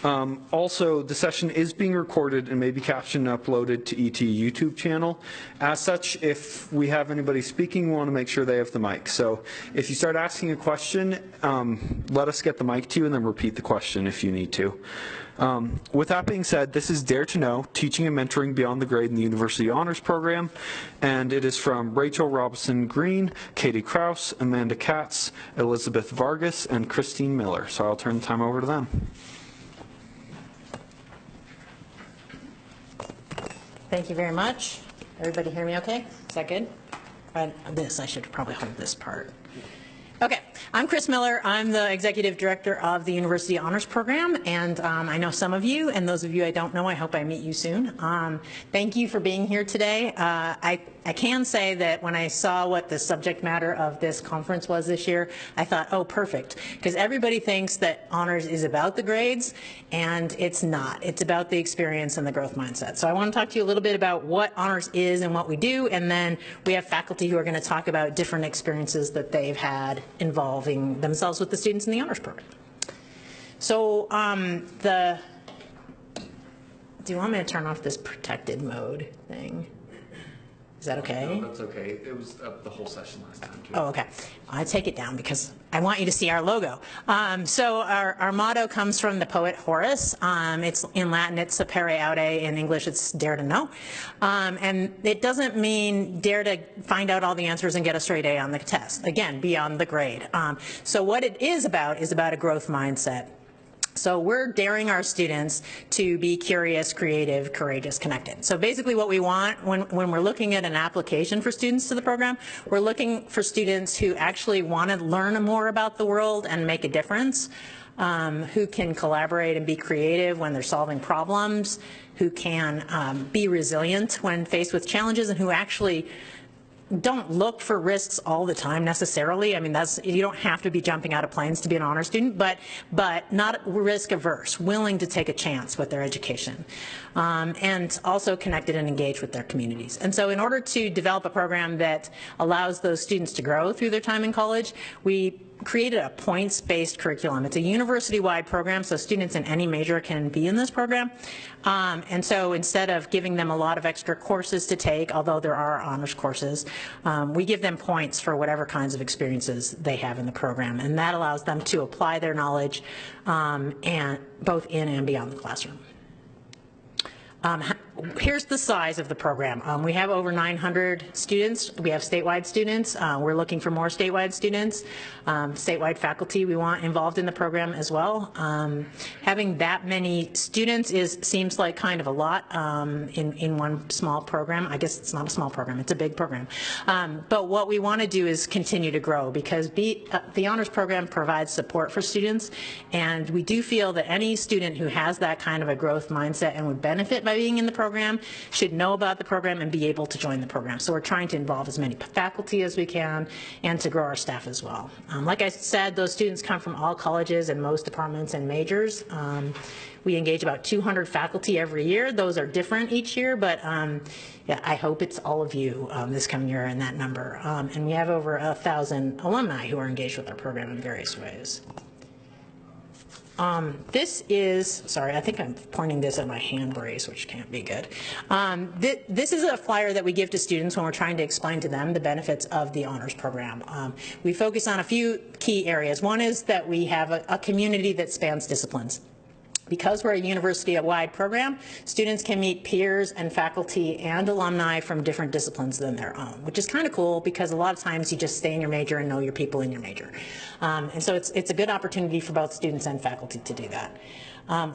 Also, the session is being recorded and may be captioned and uploaded to ETE YouTube channel. As such, if we have anybody speaking, we want to make sure they have the mic. So if you start asking a question, let us get the mic to you and then repeat the question if you need to. With that being said, this is Dare to Know, Teaching and Mentoring Beyond the Grade in the University Honors Program, and it is from Rachel Robison-Greene, Katie Kraus, Amanda Katz, Elizabeth Vargis, and Kristine Miller. So I'll turn the time over to them. Thank you very much. Everybody hear me okay? Is that good? I should probably hold this part. Okay, I'm Chris Miller. I'm the Executive Director of the University Honors Program, and I know some of you, and those of you I don't know, I hope I meet you soon. Thank you for being here today. I can say that when I saw what the subject matter of this conference was this year, I thought, oh, perfect, because everybody thinks that honors is about the grades, and it's not. It's about the experience and the growth mindset. So I want to talk to you a little bit about what honors is and what we do, and then we have faculty who are going to talk about different experiences that they've had involving themselves with the students in the honors program. So do you want me to turn off this protected mode thing? Is that okay? No, that's okay. It was up the whole session last time, too. Oh, okay. I take it down because I want you to see our logo. So our motto comes from the poet Horace. It's in Latin, it's sapere aude. In English, it's dare to know. And it doesn't mean dare to find out all the answers and get a straight A on the test. Again, beyond the grade. So what it is about a growth mindset. So we're daring our students to be curious, creative, courageous, connected. So basically what we want when we're looking at an application for students to the program, we're looking for students who actually want to learn more about the world and make a difference, who can collaborate and be creative when they're solving problems, who can be resilient when faced with challenges, and who actually don't look for risks all the time necessarily. I mean, you don't have to be jumping out of planes to be an honor student, but not risk averse, willing to take a chance with their education, and also connected and engaged with their communities. And so in order to develop a program that allows those students to grow through their time in college, we created a points-based curriculum. It's a university-wide program, so students in any major can be in this program. And so instead of giving them a lot of extra courses to take, although there are honors courses, we give them points for whatever kinds of experiences they have in the program. And that allows them to apply their knowledge and both in and beyond the classroom. Here's the size of the program. We have over 900 students. We have statewide students. We're looking for more statewide students. Statewide faculty we want involved in the program as well. Having that many students seems like kind of a lot in one small program. I guess it's not a small program, it's a big program. But what we want to do is continue to grow, because the honors program provides support for students, and we do feel that any student who has that kind of a growth mindset and would benefit by being in the program should know about the program and be able to join the program. So we're trying to involve as many faculty as we can and to grow our staff as well. Like I said, those students come from all colleges and most departments and majors. We engage about 200 faculty every year. Those are different each year, but yeah, I hope it's all of you this coming year in that number. And we have over 1,000 alumni who are engaged with our program in various ways. This is, sorry, I think I'm pointing this at my hand brace, which can't be good. This is a flyer that we give to students when we're trying to explain to them the benefits of the honors program. We focus on a few key areas. One is that we have a community that spans disciplines. Because we're a university-wide program, students can meet peers and faculty and alumni from different disciplines than their own, which is kind of cool because a lot of times you just stay in your major and know your people in your major. And so it's a good opportunity for both students and faculty to do that.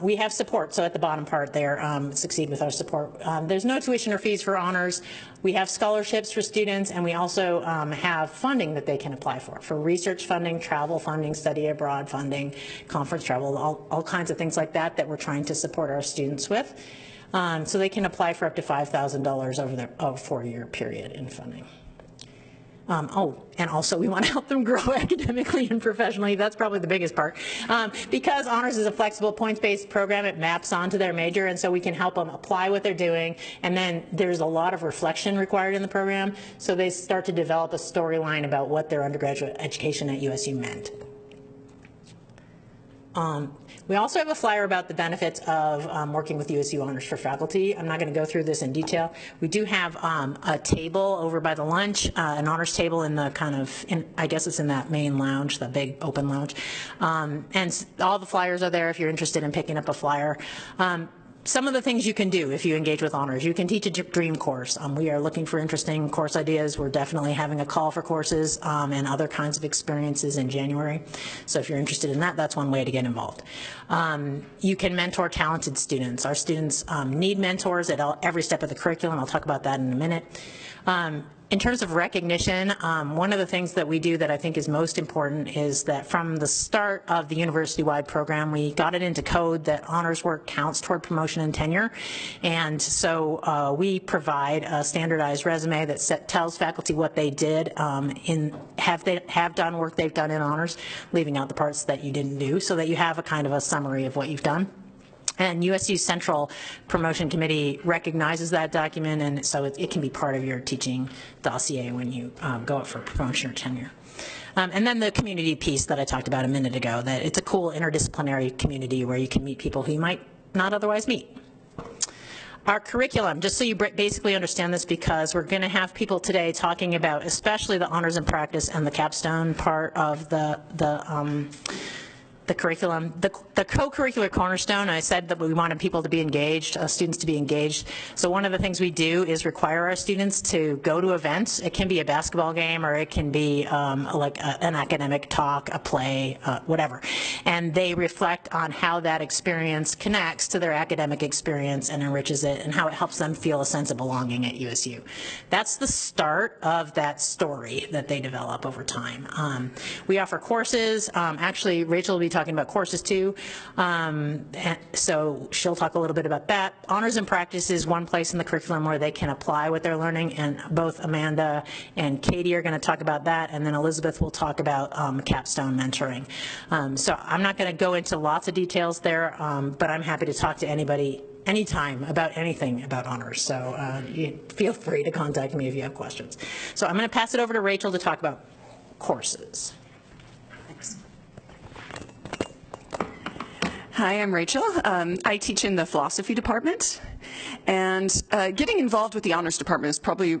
We have support, so at the bottom part there, succeed with our support. There's no tuition or fees for honors. We have scholarships for students, and we also have funding that they can apply for research funding, travel funding, study abroad funding, conference travel, all kinds of things like that we're trying to support our students with. So they can apply for up to $5,000 over a 4-year period in funding. And also we want to help them grow academically and professionally. That's probably the biggest part. Because honors is a flexible points-based program, it maps onto their major, and so we can help them apply what they're doing. And then there's a lot of reflection required in the program, so they start to develop a storyline about what their undergraduate education at USU meant. We also have a flyer about the benefits of working with USU Honors for faculty. I'm not going to go through this in detail. We do have a table over by the lunch, an honors table in the I guess it's in that main lounge, the big open lounge. And all the flyers are there if you're interested in picking up a flyer. Some of the things you can do if you engage with honors. You can teach a dream course. We are looking for interesting course ideas. We're definitely having a call for courses and other kinds of experiences in January. So if you're interested in that, that's one way to get involved. You can mentor talented students. Our students need mentors at every step of the curriculum. I'll talk about that in a minute. In terms of recognition, one of the things that we do that I think is most important is that from the start of the university-wide program, we got it into code that honors work counts toward promotion and tenure. And so we provide a standardized resume that tells faculty what they did have done work they've done in honors, leaving out the parts that you didn't do, so that you have a kind of a summary of what you've done. And USU Central Promotion Committee recognizes that document, and so it can be part of your teaching dossier when you go up for promotion or tenure. And then the community piece that I talked about a minute ago, that it's a cool interdisciplinary community where you can meet people who you might not otherwise meet. Our curriculum, just so you basically understand this, because we're going to have people today talking about especially the honors and practice and the capstone part of the curriculum. The co-curricular cornerstone, I said that we wanted people to be engaged, students to be engaged. So one of the things we do is require our students to go to events. It can be a basketball game, or it can be like an academic talk, a play, whatever. And they reflect on how that experience connects to their academic experience and enriches it, and how it helps them feel a sense of belonging at USU. That's the start of that story that they develop over time. We offer courses. Actually, Rachel will be talking about courses too, so she'll talk a little bit about that. Honors and practice is one place in the curriculum where they can apply what they're learning, and both Amanda and Katie are going to talk about that, and then Elizabeth will talk about capstone mentoring. So I'm not going to go into lots of details there, but I'm happy to talk to anybody anytime about anything about honors, so you feel free to contact me if you have questions. So I'm going to pass it over to Rachel to talk about courses. Hi, I'm Rachel. I teach in the philosophy department, and getting involved with the honors department is probably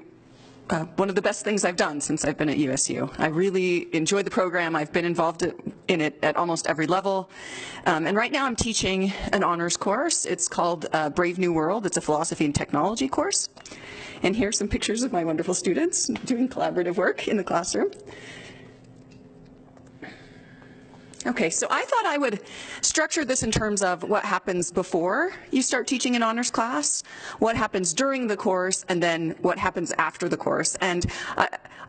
one of the best things I've done since I've been at USU. I really enjoy the program. I've been involved in it at almost every level. And right now I'm teaching an honors course. It's called Brave New World. It's a philosophy and technology course. And here's some pictures of my wonderful students doing collaborative work in the classroom. Okay, so I thought I would structure this in terms of what happens before you start teaching an honors class, what happens during the course, and then what happens after the course. And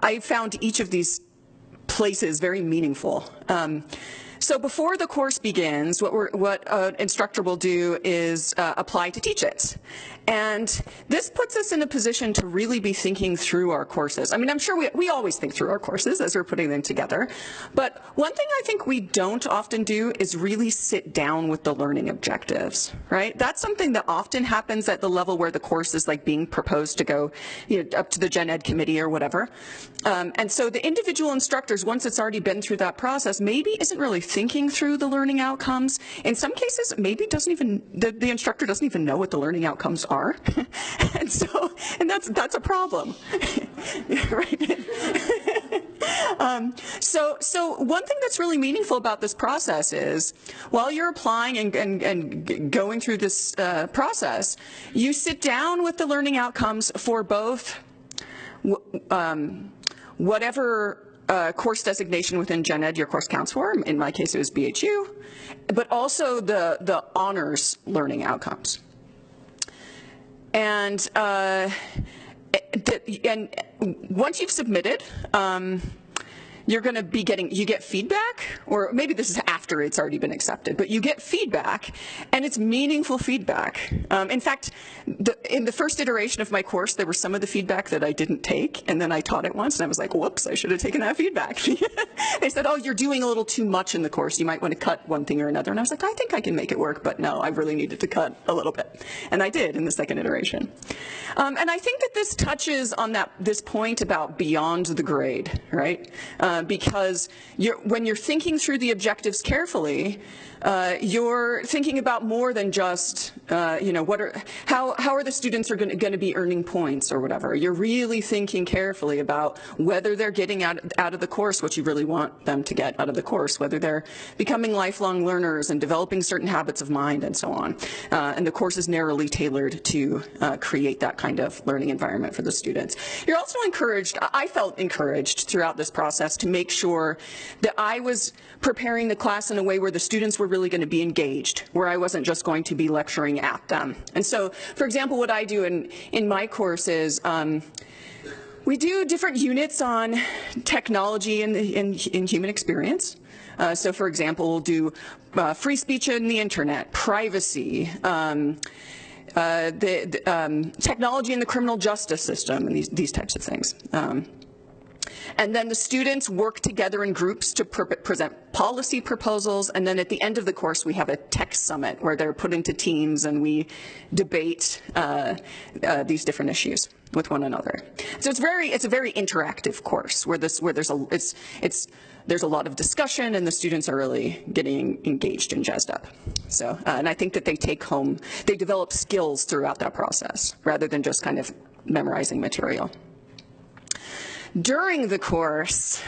I found each of these places very meaningful. So before the course begins, what an instructor will do is apply to teach it. And this puts us in a position to really be thinking through our courses. I mean, I'm sure we always think through our courses as we're putting them together. But one thing I think we don't often do is really sit down with the learning objectives, right? That's something that often happens at the level where the course is like being proposed to go, up to the Gen Ed committee or whatever. And so the individual instructors, once it's already been through that process, maybe isn't really thinking through the learning outcomes. In some cases, maybe the instructor doesn't even know what the learning outcomes are. and that's a problem, right? So one thing that's really meaningful about this process is, while you're applying and going through this process, you sit down with the learning outcomes for both whatever course designation within Gen Ed your course counts for. In my case, it was BHU, but also the honors learning outcomes. And once you've submitted, you're going to be you get feedback, or maybe this is after it's already been accepted, but you get feedback, and it's meaningful feedback. In fact, in the first iteration of my course, there was some of the feedback that I didn't take, and then I taught it once, and I was like, whoops, I should have taken that feedback. They said, oh, you're doing a little too much in the course. You might want to cut one thing or another. And I was like, I think I can make it work, but no, I really needed to cut a little bit. And I did in the second iteration. And I think that this touches on this point about beyond the grade, right? Because when you're thinking through the objectives carefully, you're thinking about more than just, you know, how are the students going to be earning points or whatever. You're really thinking carefully about whether they're getting out of the course what you really want them to get out of the course, whether they're becoming lifelong learners and developing certain habits of mind and so on. And the course is narrowly tailored to create that kind of learning environment for the students. You're also encouraged, I felt encouraged throughout this process to make sure that I was preparing the class in a way where the students were really going to be engaged, where I wasn't just going to be lecturing at them. And so, for example, what I do in my course is we do different units on technology in human experience. So, for example, we'll do free speech in the internet, privacy, technology in the criminal justice system, and these types of things. And then the students work together in groups to present policy proposals, and then at the end of the course we have a tech summit where they're put into teams and we debate these different issues with one another. So it's a very interactive course where there's a lot of discussion and the students are really getting engaged and jazzed up. So, and I think that they develop skills throughout that process rather than just kind of memorizing material. During the course,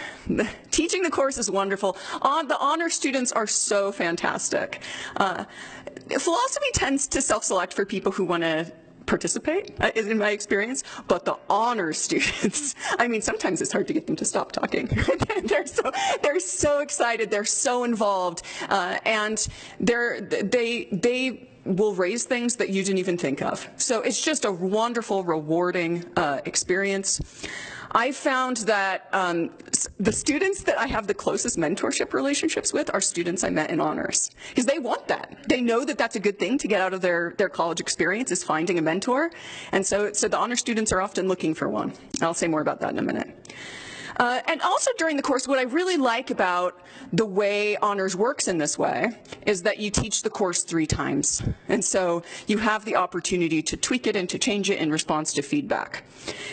teaching the course is wonderful. The honor students are so fantastic. Philosophy tends to self-select for people who want to participate, in my experience, but the honor students, I mean, sometimes it's hard to get them to stop talking. they're so excited, they're so involved, and they will raise things that you didn't even think of. So it's just a wonderful, rewarding experience. I found that the students that I have the closest mentorship relationships with are students I met in honors, because they want that. They know that that's a good thing to get out of their college experience, is finding a mentor, and so the honor students are often looking for one. I'll say more about that in a minute. And also during the course, what I really like about the way honors works in this way is that you teach the course 3 times. And so you have the opportunity to tweak it and to change it in response to feedback.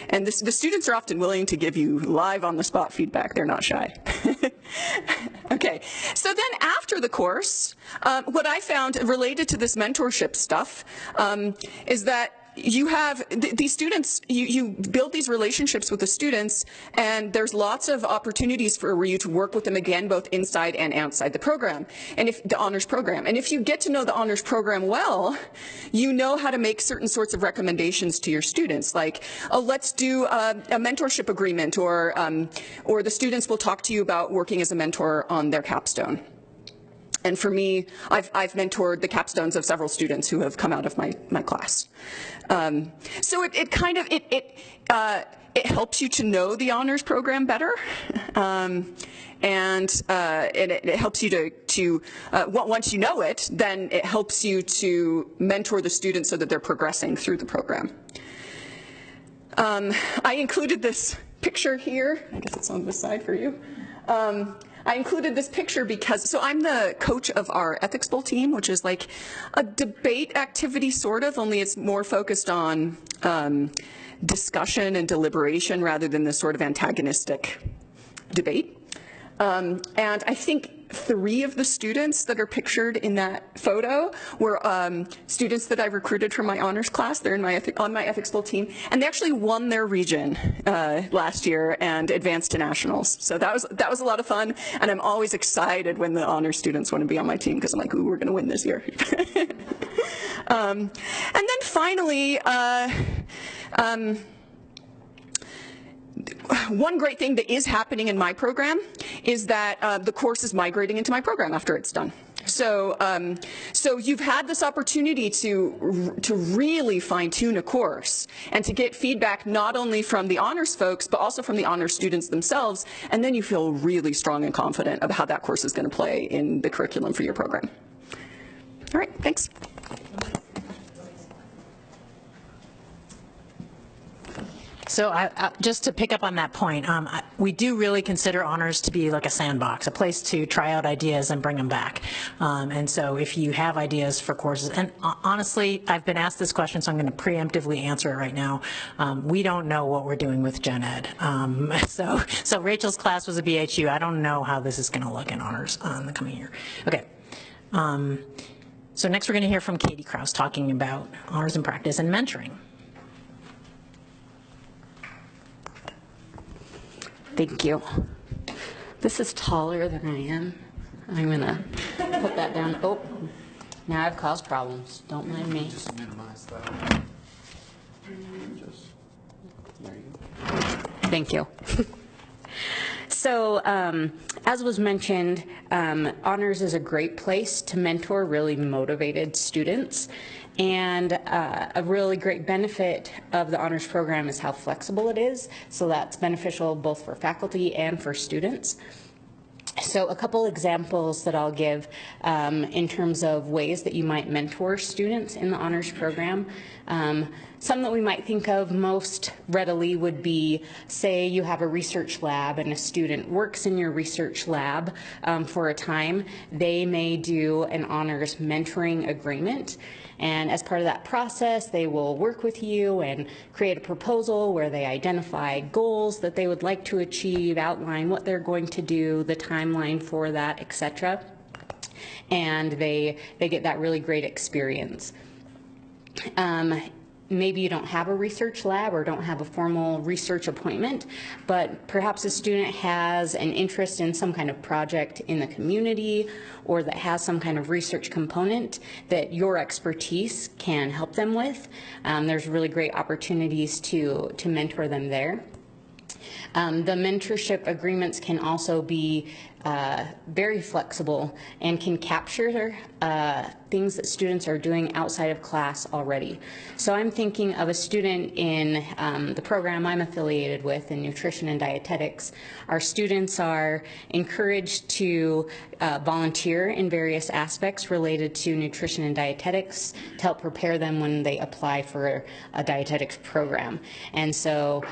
And the students are often willing to give you live on the spot feedback. They're not shy. Okay, so then after the course, what I found related to this mentorship stuff is that you have these students, you build these relationships with the students, and there's lots of opportunities for you to work with them again, both inside and outside the program, and if the honors program. And if you get to know the honors program well, you know how to make certain sorts of recommendations to your students, like, oh, let's do a mentorship agreement, or the students will talk to you about working as a mentor on their capstone. And for me, I've mentored the capstones of several students who have come out of my class. So it helps you to know the honors program better, and it helps you to once you know it, then it helps you to mentor the students so that they're progressing through the program. I included this picture here. I guess it's on this side for you. I included this picture because, so I'm the coach of our ethics bowl team, which is like a debate activity sort of, only it's more focused on discussion and deliberation rather than this sort of antagonistic debate. And I think 3 of the students that are pictured in that photo were students that I recruited from my honors class. They're on my ethics bowl team, and they actually won their region last year and advanced to nationals. So that was a lot of fun, and I'm always excited when the honors students want to be on my team, because I'm like, ooh, we're going to win this year. And then finally, one great thing that is happening in my program is that the course is migrating into my program after it's done. So, so you've had this opportunity to really fine-tune a course and to get feedback not only from the honors folks, but also from the honors students themselves, and then you feel really strong and confident about how that course is going to play in the curriculum for your program. All right, thanks. So just to pick up on that point, we do really consider honors to be like a sandbox, a place to try out ideas and bring them back. And so if you have ideas for courses, and honestly, I've been asked this question, so I'm going to preemptively answer it right now. We don't know what we're doing with Gen Ed. So Rachel's class was a BHU. I don't know how this is going to look in honors in the coming year. Okay. So next we're going to hear from Katie Kraus talking about honors in practice and mentoring. Thank you. This is taller than I am. I'm going to put that down. Oh, now I've caused problems. Don't mind me. Just minimize that. There you go. Thank you. So, as was mentioned, honors is a great place to mentor really motivated students. And a really great benefit of the honors program is how flexible it is. So that's beneficial both for faculty and for students. So a couple examples that I'll give in terms of ways that you might mentor students in the honors program. Some that we might think of most readily would be, say you have a research lab and a student works in your research lab for a time. They may do an honors mentoring agreement. And as part of that process, they will work with you and create a proposal where they identify goals that they would like to achieve, outline what they're going to do, the timeline for that, etc. And they get that really great experience. Maybe you don't have a research lab or don't have a formal research appointment, but perhaps a student has an interest in some kind of project in the community or that has some kind of research component that your expertise can help them with. There's really great opportunities to mentor them there. The mentorship agreements can also be very flexible and can capture things that students are doing outside of class already. So I'm thinking of a student in the program I'm affiliated with in nutrition and dietetics. Our students are encouraged to volunteer in various aspects related to nutrition and dietetics to help prepare them when they apply for a dietetics program. And so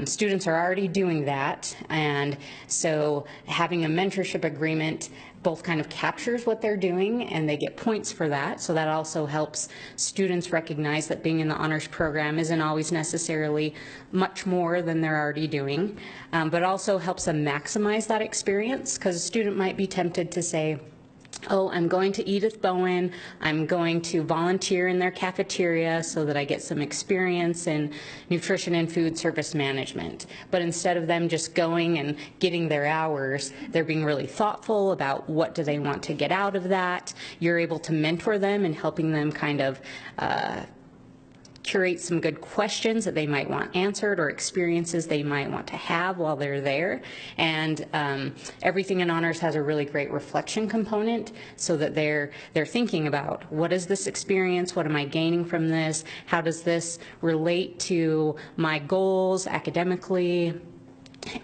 students are already doing that, and so having a mentorship agreement both kind of captures what they're doing and they get points for that. So that also helps students recognize that being in the honors program isn't always necessarily much more than they're already doing, but also helps them maximize that experience, because a student might be tempted to say, oh, I'm going to Edith Bowen, I'm going to volunteer in their cafeteria so that I get some experience in nutrition and food service management. But instead of them just going and getting their hours, they're being really thoughtful about what do they want to get out of that. You're able to mentor them and helping them kind of curate some good questions that they might want answered or experiences they might want to have while they're there. And everything in honors has a really great reflection component so that they're thinking about, what is this experience? What am I gaining from this? How does this relate to my goals academically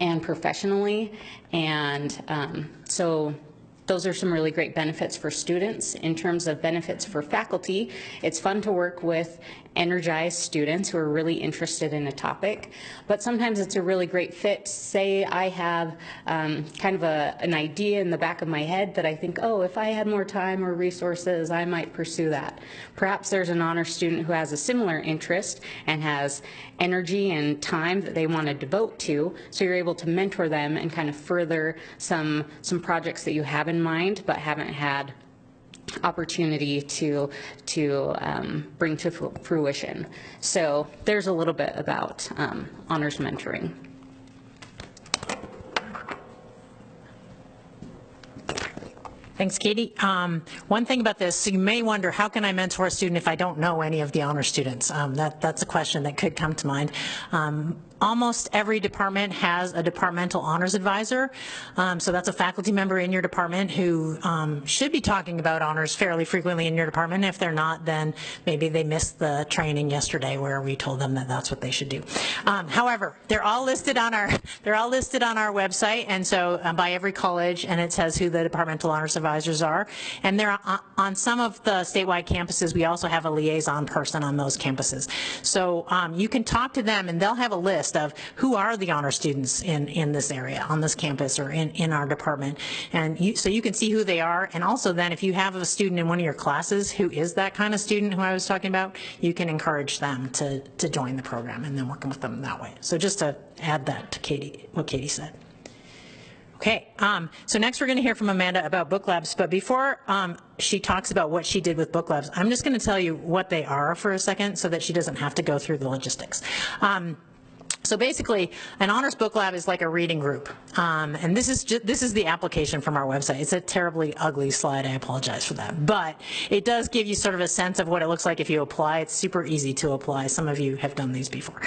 and professionally? And so those are some really great benefits for students. In terms of benefits for faculty, it's fun to work with energized students who are really interested in a topic, but sometimes it's a really great fit. Say I have kind of an idea in the back of my head that I think, oh, if I had more time or resources, I might pursue that. Perhaps there's an honor student who has a similar interest and has energy and time that they want to devote to, so you're able to mentor them and kind of further some projects that you have in mind but haven't had opportunity to bring to fruition. So there's a little bit about honors mentoring. Thanks, Katie. One thing about this, so you may wonder, how can I mentor a student if I don't know any of the honor students? That's a question that could come to mind. Almost every department has a departmental honors advisor. So that's a faculty member in your department who should be talking about honors fairly frequently in your department. If they're not, then maybe they missed the training yesterday where we told them that that's what they should do. However, they're all listed on our website, and so by every college, and it says who the departmental honors advisors are. And they're on some of the statewide campuses. We also have a liaison person on those campuses. So you can talk to them, and they'll have a list of who are the honor students in this area, on this campus, or in our department. And so you can see who they are. And also then, if you have a student in one of your classes who is that kind of student who I was talking about, you can encourage them to join the program and then working with them that way. So just to add that to what Katie said. Okay, so next we're going to hear from Amanda about book labs, but before she talks about what she did with book labs, I'm just going to tell you what they are for a second so that she doesn't have to go through the logistics. So basically, an honors book lab is like a reading group, and this is the application from our website. It's a terribly ugly slide. I apologize for that, but it does give you sort of a sense of what it looks like if you apply. It's super easy to apply. Some of you have done these before.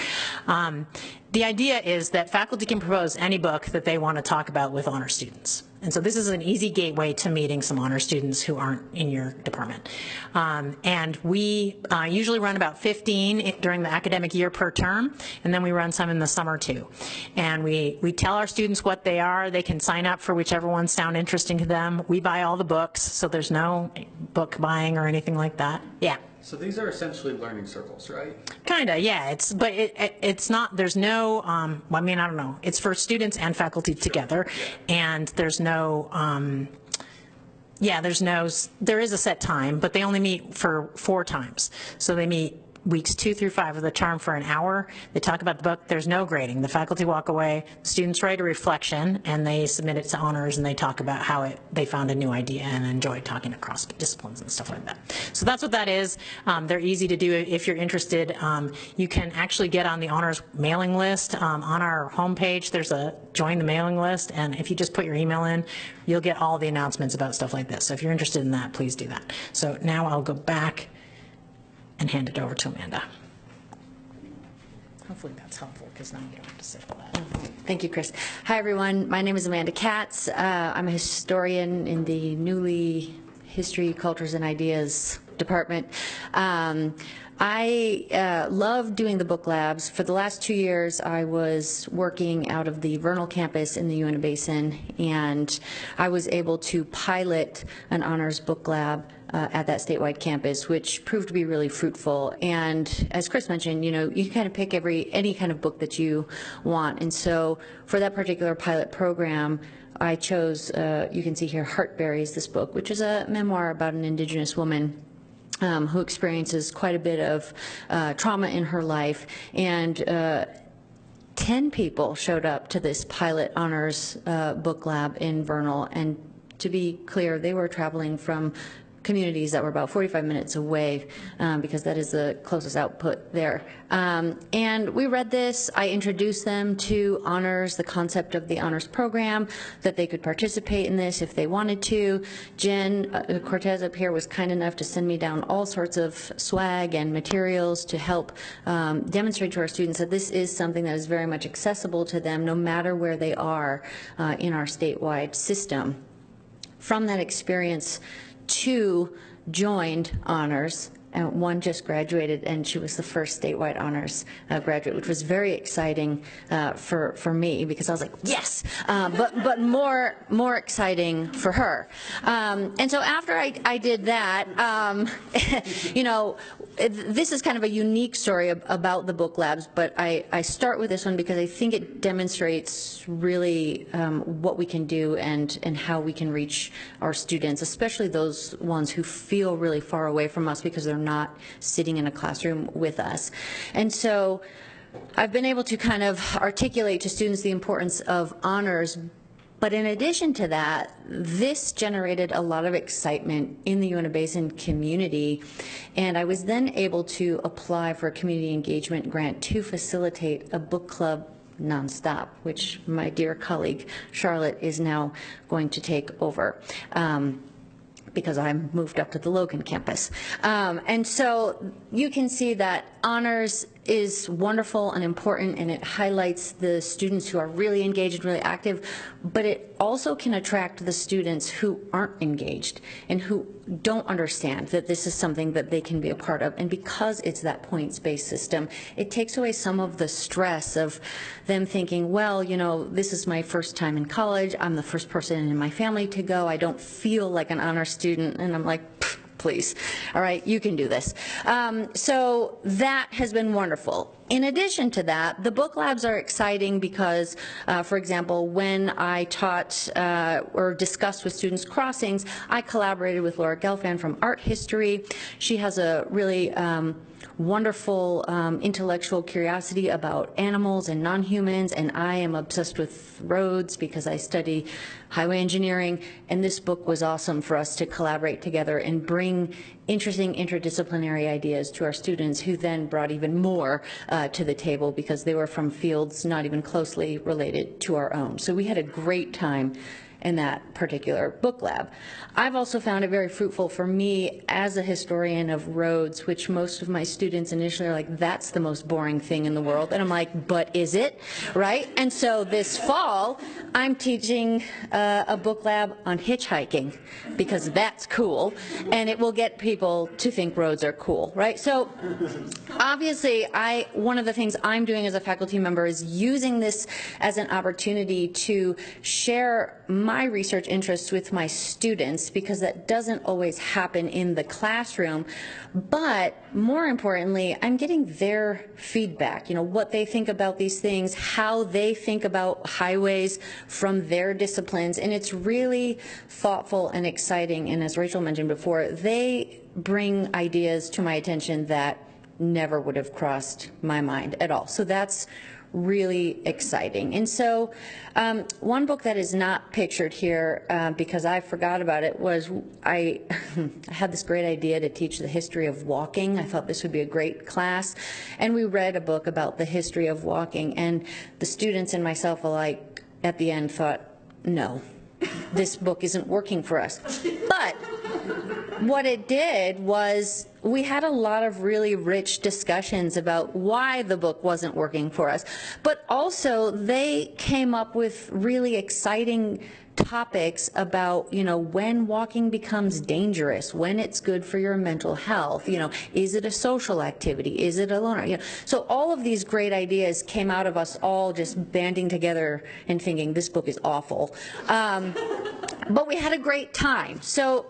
The idea is that faculty can propose any book that they want to talk about with honor students. And so this is an easy gateway to meeting some honor students who aren't in your department. And we usually run about 15 during the academic year per term, and then we run some in the summer too. And we tell our students what they are. They can sign up for whichever ones sound interesting to them. We buy all the books, so there's no book buying or anything like that. Yeah. So these are essentially learning circles, right? Kinda, yeah. It's not. There's no. I mean, I don't know. It's for students and faculty together, and there's no. There is a set time, but they only meet for 4 times. So they meet weeks 2 through 5 of the term for an hour. They talk about the book. There's no grading. The faculty walk away. The students write a reflection, and they submit it to honors, and they talk about how they found a new idea and enjoyed talking across disciplines and stuff like that. So that's what that is. They're easy to do if you're interested. You can actually get on the honors mailing list. On our homepage, there's a join the mailing list, and if you just put your email in, you'll get all the announcements about stuff like this. So if you're interested in that, please do that. So now I'll go back and hand it over to Amanda. Hopefully that's helpful, because now you don't have to sit for that. Thank you, Chris. Hi, everyone. My name is Amanda Katz. I'm a historian in the newly History, Cultures, and Ideas department. I love doing the book labs. For the last 2 years, I was working out of the Vernal campus in the Uinta Basin, and I was able to pilot an honors book lab at that statewide campus, which proved to be really fruitful. And as Chris mentioned, you know, you can kind of pick any kind of book that you want. And so for that particular pilot program, I chose, you can see here, Heartberries, this book, which is a memoir about an Indigenous woman who experiences quite a bit of trauma in her life. And 10 people showed up to this pilot honors book lab in Vernal. And to be clear, they were traveling from communities that were about 45 minutes away, because that is the closest output there. And we read this. I introduced them to honors, the concept of the honors program, that they could participate in this if they wanted to. Jen Cortez up here was kind enough to send me down all sorts of swag and materials to help demonstrate to our students that this is something that is very much accessible to them, no matter where they are in our statewide system. From that experience, 2 joined honors, and 1 just graduated, and she was the first statewide honors graduate, which was very exciting for me, because I was like, yes, but more exciting for her. And so after I did that, you know, this is kind of a unique story about the book labs, but I start with this one because I think it demonstrates really what we can do and how we can reach our students, especially those ones who feel really far away from us because they're not sitting in a classroom with us. And so I've been able to kind of articulate to students the importance of honors. But in addition to that, this generated a lot of excitement in the Uinta Basin community, and I was then able to apply for a community engagement grant to facilitate a book club nonstop, which my dear colleague Charlotte is now going to take over. Because I'm moved up to the Logan campus. And so you can see that honors is wonderful and important, and it highlights the students who are really engaged and really active, but it also can attract the students who aren't engaged and who don't understand that this is something that they can be a part of. And because it's that points-based system, it takes away some of the stress of them thinking, well, you know, this is my first time in college, I'm the first person in my family to go, I don't feel like an honor student, and I'm like, please, all right, you can do this. So that has been wonderful. in addition to that, the book labs are exciting because, for example, when I taught or discussed with students crossings, I collaborated with Laura Gelfand from art history. She has a really wonderful intellectual curiosity about animals and non-humans, and I am obsessed with roads because I study highway engineering, and this book was awesome for us to collaborate together and bring interesting interdisciplinary ideas to our students, who then brought even more to the table because they were from fields not even closely related to our own. So we had a great time in that particular book lab. I've also found it very fruitful for me as a historian of roads, which most of my students initially are like, that's the most boring thing in the world. And I'm like, but is it, right? And so this fall, I'm teaching a book lab on hitchhiking because that's cool, and it will get people to think roads are cool, right? So obviously, one of the things I'm doing as a faculty member is using this as an opportunity to share my research interests with my students, because that doesn't always happen in the classroom. But more importantly, I'm getting their feedback, you know, what they think about these things, how they think about highways from their disciplines, and it's really thoughtful and exciting. And as Rachel mentioned before, they bring ideas to my attention that never would have crossed my mind at all. So that's really exciting. And so one book that is not pictured here because I forgot about it was I had this great idea to teach the history of walking. I thought this would be a great class, and we read a book about the history of walking, and the students and myself alike at the end thought, no, this book isn't working for us. But what it did was we had a lot of really rich discussions about why the book wasn't working for us, but also they came up with really exciting topics about, you know, when walking becomes dangerous, when it's good for your mental health, you know, is it a social activity, is it a loner, you know. So all of these great ideas came out of us all just banding together and thinking this book is awful. But we had a great time. So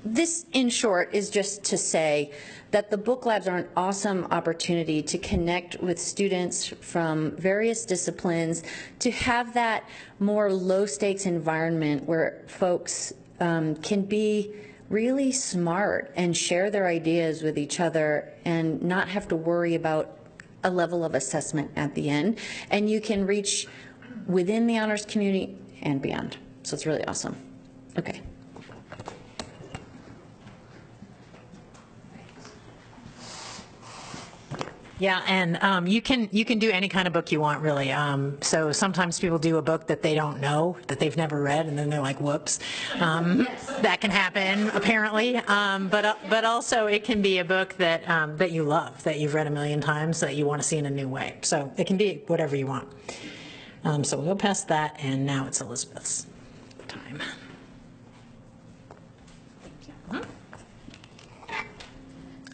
this, in short, is just to say that the book labs are an awesome opportunity to connect with students from various disciplines, to have that more low-stakes environment where folks can be really smart and share their ideas with each other and not have to worry about a level of assessment at the end. And you can reach within the honors community and beyond. So it's really awesome. Okay. Yeah, and you can do any kind of book you want, really. So sometimes people do a book that they don't know, that they've never read, and then they're like, whoops. That can happen, apparently. But also it can be a book that that you love, that you've read a million times, that you want to see in a new way. So it can be whatever you want. So we'll go past that, and now it's Elizabeth's time.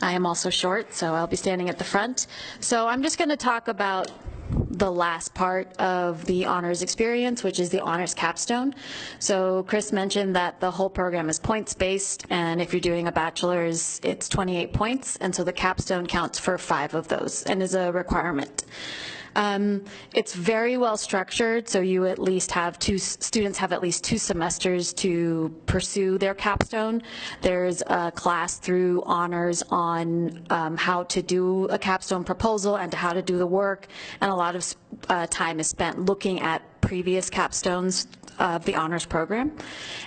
I am also short, so I'll be standing at the front. So I'm just going to talk about the last part of the honors experience, which is the honors capstone. So Chris mentioned that the whole program is points-based, and if you're doing a bachelor's, it's 28 points, and so the capstone counts for 5 of those and is a requirement. It's very well structured, so you at least have students have at least 2 semesters to pursue their capstone. There's a class through honors on how to do a capstone proposal and how to do the work, and a lot of time is spent looking at previous capstones of the honors program.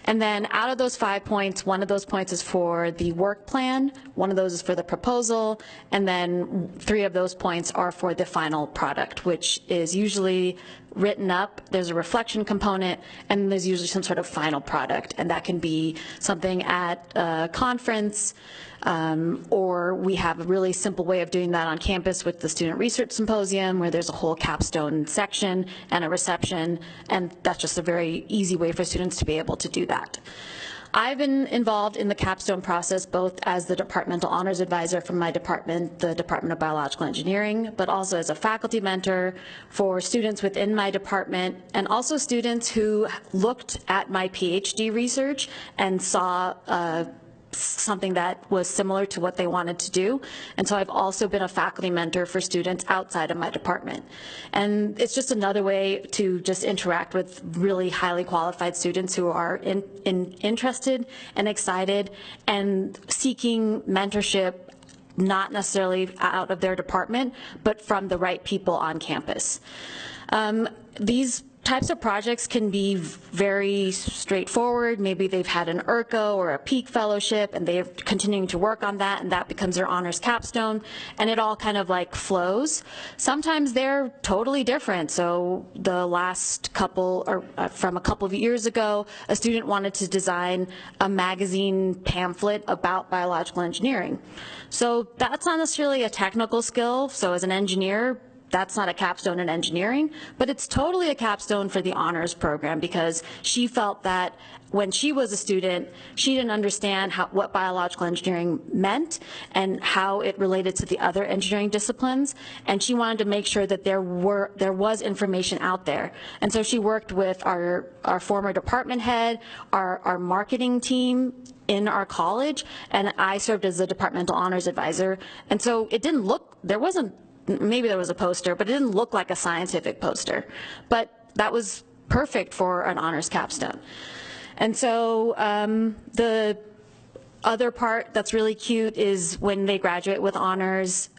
And then out of those 5 points, 1 of those points is for the work plan, 1 of those is for the proposal, and then 3 of those points are for the final product, which is usually written up. There's a reflection component, and there's usually some sort of final product, and that can be something at a conference, or we have a really simple way of doing that on campus with the Student Research Symposium, where there's a whole capstone section and a reception, and that's just a very easy way for students to be able to do that. I've been involved in the capstone process both as the departmental honors advisor from my department, the Department of Biological Engineering, but also as a faculty mentor for students within my department, and also students who looked at my PhD research and saw something that was similar to what they wanted to do. And so I've also been a faculty mentor for students outside of my department. And it's just another way to just interact with really highly qualified students who are interested and excited and seeking mentorship, not necessarily out of their department, but from the right people on campus. These types of projects can be very straightforward. Maybe they've had an ERCA or a PEAK fellowship and they're continuing to work on that, and that becomes their honors capstone, and it all kind of like flows. Sometimes they're totally different. So the last couple, or from a couple of years ago, a student wanted to design a magazine pamphlet about biological engineering. So that's not necessarily a technical skill. So as an engineer, that's not a capstone in engineering, but it's totally a capstone for the honors program, because she felt that when she was a student, she didn't understand what biological engineering meant and how it related to the other engineering disciplines, and she wanted to make sure that there was information out there. And so she worked with our former department head, our marketing team in our college, and I served as the departmental honors advisor. And so it didn't look, maybe there was a poster, but it didn't look like a scientific poster. But that was perfect for an honors capstone. And so the other part that's really cute is when they graduate with honors,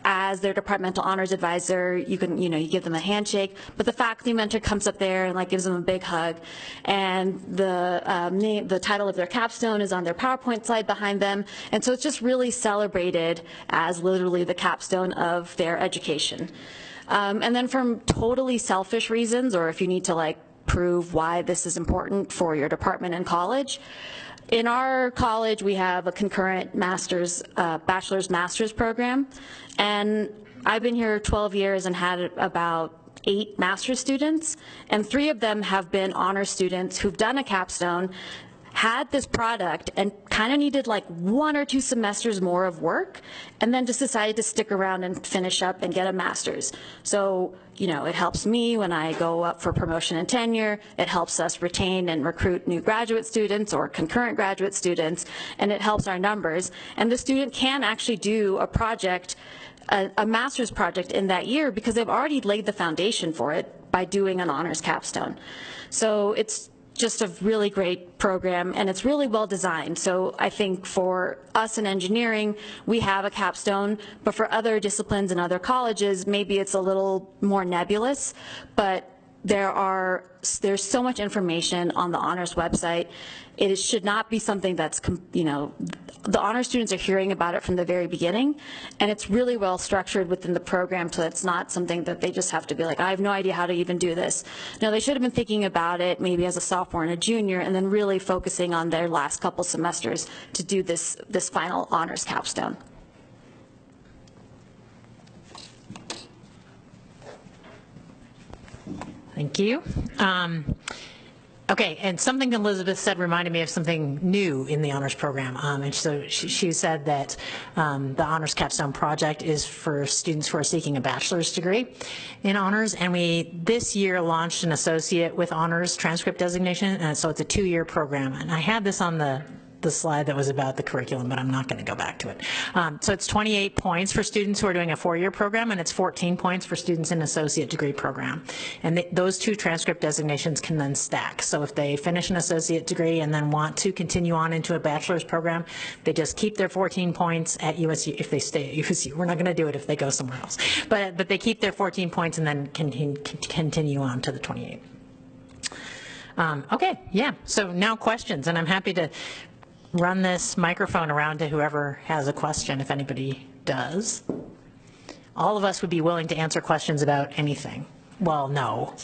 as their departmental honors advisor, you give them a handshake, but the faculty mentor comes up there and like gives them a big hug, and the title of their capstone is on their PowerPoint slide behind them, and so it's just really celebrated as literally the capstone of their education. And then from totally selfish reasons, or if you need to like prove why this is important for your department and college, in our college, we have a concurrent bachelor's master's program, and I've been here 12 years and had about 8 master's students, and 3 of them have been honor students who've done a capstone, had this product, and kind of needed like 1 or 2 semesters more of work, and then just decided to stick around and finish up and get a master's. So, it helps me when I go up for promotion and tenure. It helps us retain and recruit new graduate students or concurrent graduate students, and it helps our numbers. And the student can actually do a project, a master's project in that year, because they've already laid the foundation for it by doing an honors capstone. So it's just a really great program, and it's really well designed. So I think for us in engineering, we have a capstone, but for other disciplines and other colleges, maybe it's a little more nebulous, but there's so much information on the honors website. It should not be something that's, the honors students are hearing about it from the very beginning, and it's really well structured within the program, so it's not something that they just have to be like, I have no idea how to even do this. No, they should have been thinking about it maybe as a sophomore and a junior, and then really focusing on their last couple semesters to do this final honors capstone. Thank you. Okay, and something Elizabeth said reminded me of something new in the honors program. And so she said that the Honors Capstone Project is for students who are seeking a bachelor's degree in honors, and we this year launched an associate with honors transcript designation, and so it's a 2-year program. And I had this on the slide that was about the curriculum, but I'm not going to go back to it. So it's 28 points for students who are doing a 4-year program, and it's 14 points for students in an associate degree program. And those 2 transcript designations can then stack. So if they finish an associate degree and then want to continue on into a bachelor's program, they just keep their 14 points at USU if they stay at USU. We're not going to do it if they go somewhere else. But they keep their 14 points and then continue on to the 28. Okay, yeah, so now questions, and I'm happy to run this microphone around to whoever has a question, if anybody does. All of us would be willing to answer questions about anything. Well, no.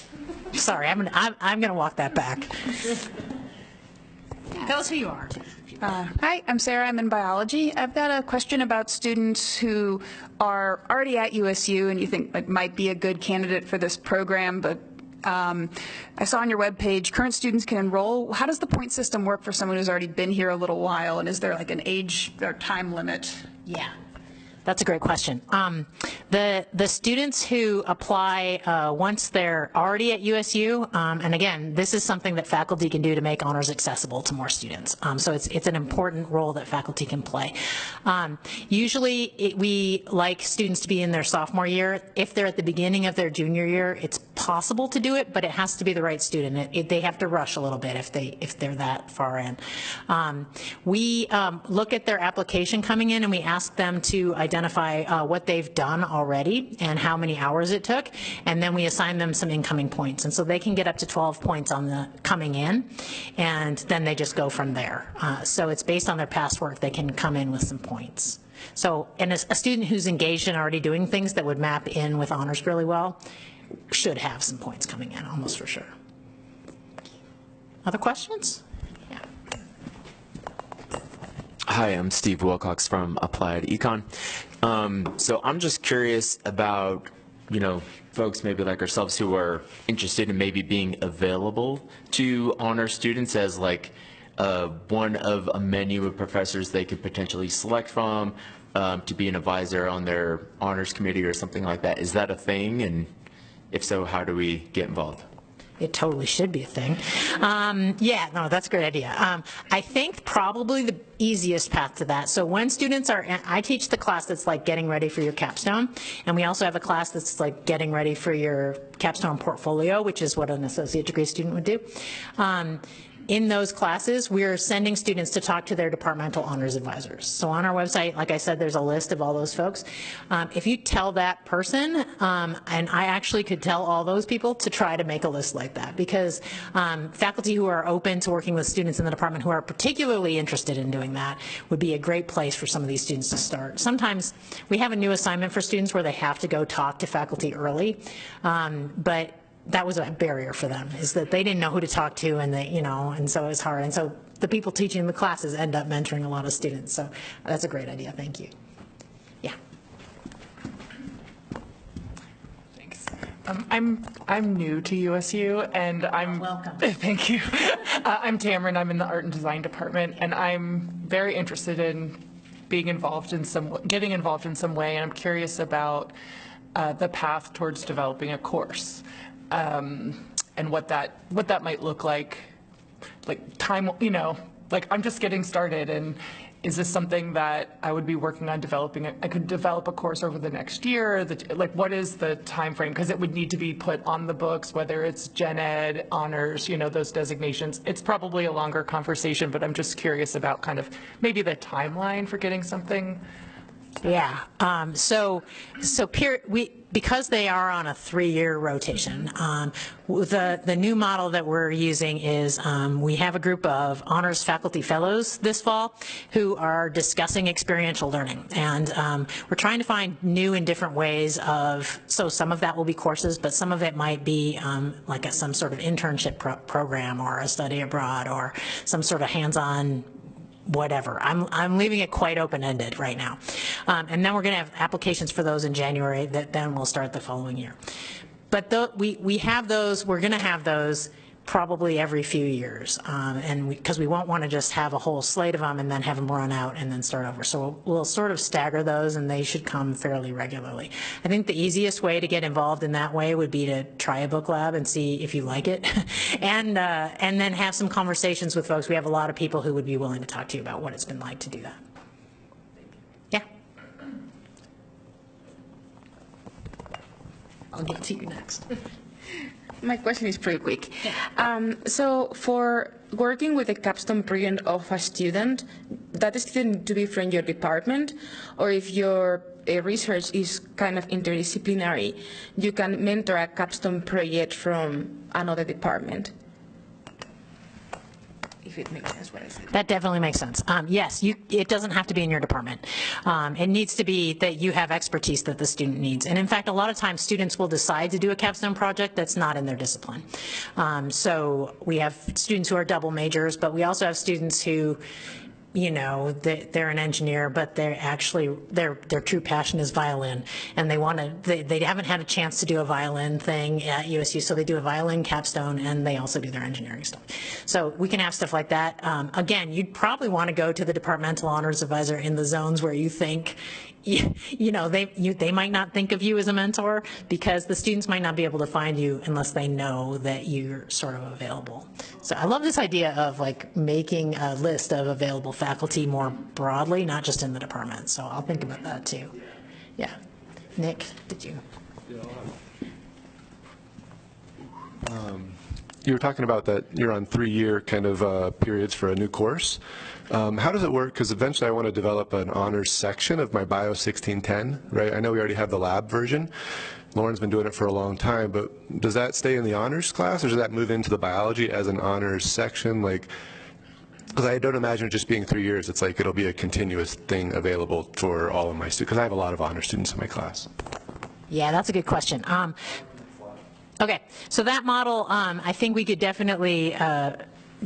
Sorry, I'm gonna walk that back. Tell us who you are. Hi, I'm Sarah. I'm in biology. I've got a question about students who are already at USU and you think might be a good candidate for this program, but I saw on your webpage current students can enroll. How does the point system work for someone who's already been here a little while, and is there like an age or time limit? Yeah, That's a great question. The students who apply once they're already at USU, and again, this is something that faculty can do to make honors accessible to more students. So it's an important role that faculty can play. Usually we like students to be in their sophomore year. If they're at the beginning of their junior year, it's possible to do it, but it has to be the right student. They have to rush a little bit if they're that far in. We look at their application coming in and we ask them to identify what they've done already and how many hours it took, and then we assign them some incoming points. And so they can get up to 12 points on the coming in, and then they just go from there. So it's based on their past work. They can come in with some points. So, and a student who's engaged in already doing things that would map in with honors really well should have some points coming in, almost for sure. Other questions? Yeah. Hi, I'm Steve Wilcox from Applied Econ. So I'm just curious about, folks maybe like ourselves who are interested in maybe being available to honor students as like one of a menu of professors they could potentially select from to be an advisor on their honors committee or something like that. Is that a thing? And if so, how do we get involved? It totally should be a thing. Yeah, no, that's a great idea. I think probably the easiest path to that. So when students are, I teach the class that's like getting ready for your capstone, and we also have a class that's like getting ready for your capstone portfolio, which is what an associate degree student would do. In those classes, we're sending students to talk to their departmental honors advisors. So on our website, like I said, there's a list of all those folks. If you tell that person, and I actually could tell all those people to try to make a list like that, because faculty who are open to working with students in the department who are particularly interested in doing that would be a great place for some of these students to start. Sometimes we have a new assignment for students where they have to go talk to faculty early, but that was a barrier for them, is that they didn't know who to talk to, and they, and so it was hard. And so the people teaching the classes end up mentoring a lot of students. So that's a great idea. Thank you. Yeah. Thanks. I'm new to USU, and I'm welcome. Thank you. I'm Tamara, and I'm in the art and design department, and I'm very interested in getting involved in some way, and I'm curious about the path towards developing a course. And what that might look like time, like I'm just getting started, and is this something that I would be working on developing? I could develop a course over the next year. Like, what is the time frame? Because it would need to be put on the books, whether it's gen ed, honors, those designations. It's probably a longer conversation, but I'm just curious about kind of maybe the timeline for getting something. Yeah. Because they are on a 3-year rotation, the new model that we're using is we have a group of honors faculty fellows this fall who are discussing experiential learning, and we're trying to find new and different ways of, so some of that will be courses, but some of it might be like some sort of internship program or a study abroad or some sort of hands-on whatever. I'm leaving it quite open-ended right now. And then we're going to have applications for those in January that then we'll start the following year. But we have those, we're going to have those probably every few years, and because we won't want to just have a whole slate of them and then have them run out and then start over. So we'll sort of stagger those, and they should come fairly regularly. I think the easiest way to get involved in that way would be to try a book lab and see if you like it, and then have some conversations with folks. We have a lot of people who would be willing to talk to you about what it's been like to do that. Yeah. I'll get to you next. My question is pretty quick. So for working with a capstone project of a student, that student need to be from your department, or if your research is kind of interdisciplinary, you can mentor a capstone project from another department. If it makes sense what I said. That definitely makes sense. Yes, it doesn't have to be in your department. It needs to be that you have expertise that the student needs. And in fact, a lot of times students will decide to do a capstone project that's not in their discipline. So we have students who are double majors, but we also have students who, they're an engineer, but they're actually, their true passion is violin, and they haven't had a chance to do a violin thing at USU, so they do a violin capstone, and they also do their engineering stuff. So we can have stuff like that. Again, you'd probably want to go to the departmental honors advisor in the zones where you think you know, they might not think of you as a mentor because the students might not be able to find you unless they know that you're sort of available. So I love this idea of like making a list of available faculty more broadly, not just in the department. So I'll think about that too. Yeah. Nick, did you? You were talking about that you're on 3-year kind of periods for a new course. How does it work? Because eventually I want to develop an honors section of my Bio 1610, right? I know we already have the lab version. Lauren's been doing it for a long time, but does that stay in the honors class, or does that move into the biology as an honors section? Like, because I don't imagine it just being 3 years. It's like it'll be a continuous thing available for all of my students, because I have a lot of honors students in my class. Yeah, that's a good question. Okay, so that model, I think we could definitely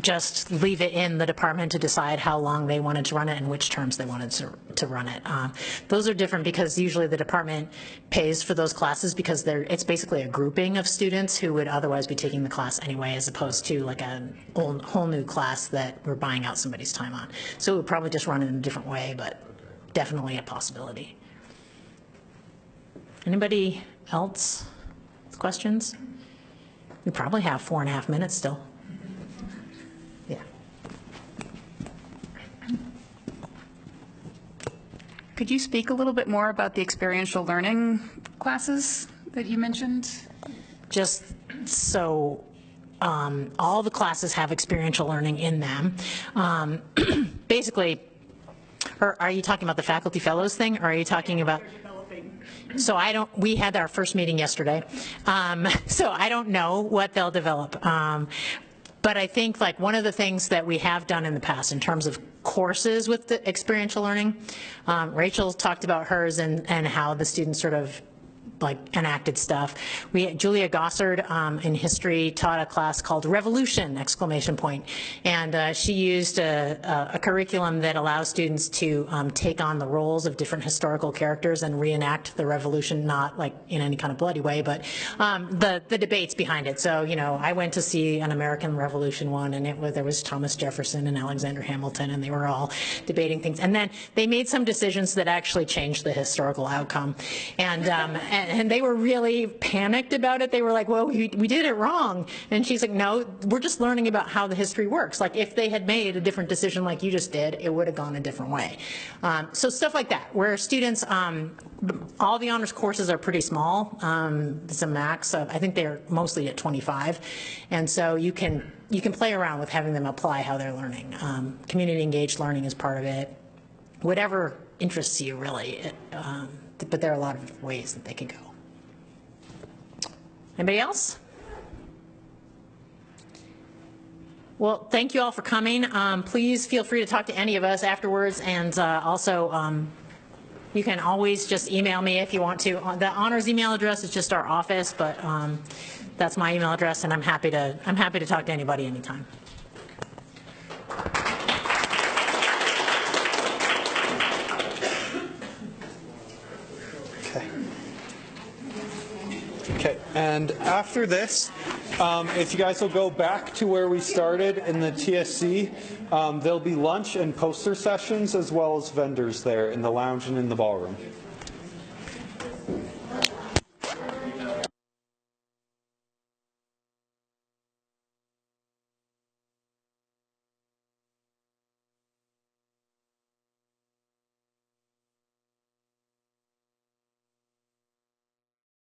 just leave it in the department to decide how long they wanted to run it and which terms they wanted to run it. Those are different because usually the department pays for those classes because it's basically a grouping of students who would otherwise be taking the class anyway, as opposed to like a whole new class that we're buying out somebody's time on. So we would probably just run it in a different way, but definitely a possibility. Anybody else? Questions? We probably have 4.5 minutes still. Yeah. Could you speak a little bit more about the experiential learning classes that you mentioned? Just so all the classes have experiential learning in them. Basically, or are you talking about the faculty fellows thing, or are you talking about? So we had our first meeting yesterday, so I don't know what they'll develop. But I think like one of the things that we have done in the past in terms of courses with the experiential learning, Rachel talked about hers and how the students sort of like enacted stuff. Julia Gossard in history taught a class called Revolution! And she used a curriculum that allows students to take on the roles of different historical characters and reenact the revolution, not like in any kind of bloody way, but the debates behind it. So, you know, I went to see an American Revolution one, and there was Thomas Jefferson and Alexander Hamilton, and they were all debating things. And then they made some decisions that actually changed the historical outcome. And they were really panicked about it. They were like, well, we did it wrong. And she's like, no, we're just learning about how the history works. Like if they had made a different decision like you just did, it would have gone a different way. So stuff like that, where students, all the honors courses are pretty small. It's a max of, I think they're mostly at 25. And so you can play around with having them apply how they're learning. Community engaged learning is part of it. Whatever interests you, really. But there are a lot of ways that they could go. Anybody else? Well, thank you all for coming. Please feel free to talk to any of us afterwards, and also you can always just email me if you want to. The honors email address is just our office, but that's my email address, and I'm happy to talk to anybody anytime. Okay, and after this, if you guys will go back to where we started in the TSC, there'll be lunch and poster sessions as well as vendors there in the lounge and in the ballroom.